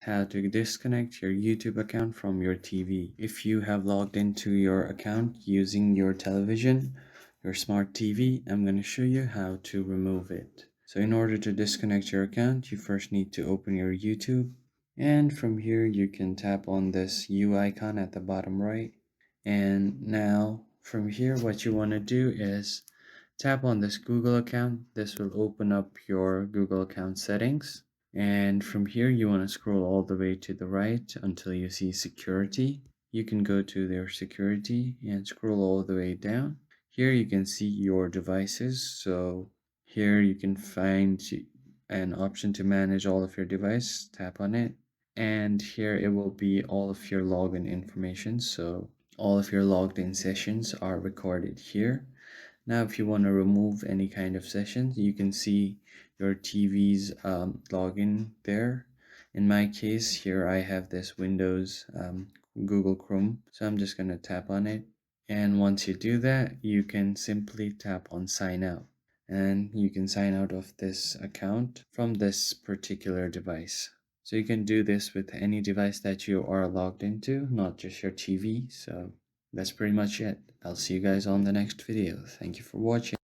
how to disconnect your YouTube account from your TV. If you have logged into your account using your television, your smart TV, I'm going to show you how to remove it. So in order to disconnect your account, you first need to open your YouTube, and from here you can tap on this U icon at the bottom right. And now from here what you want to do is tap on this Google account. This will open up your Google account settings. And from here, you want to scroll all the way to the right until you see security. You can go to their security and scroll all the way down. Here you can see your devices. So here you can find an option to manage all of your device. Tap on it. And here it will be all of your login information. So all of your logged in sessions are recorded here. Now, if you want to remove any kind of sessions, you can see your TV's login there. In my case, here I have this Windows Google Chrome, so I'm just going to tap on it. And once you do that, you can simply tap on sign out. And you can sign out of this account from this particular device. So you can do this with any device that you are logged into, not just your TV. So that's pretty much it. I'll see you guys on the next video. Thank you for watching.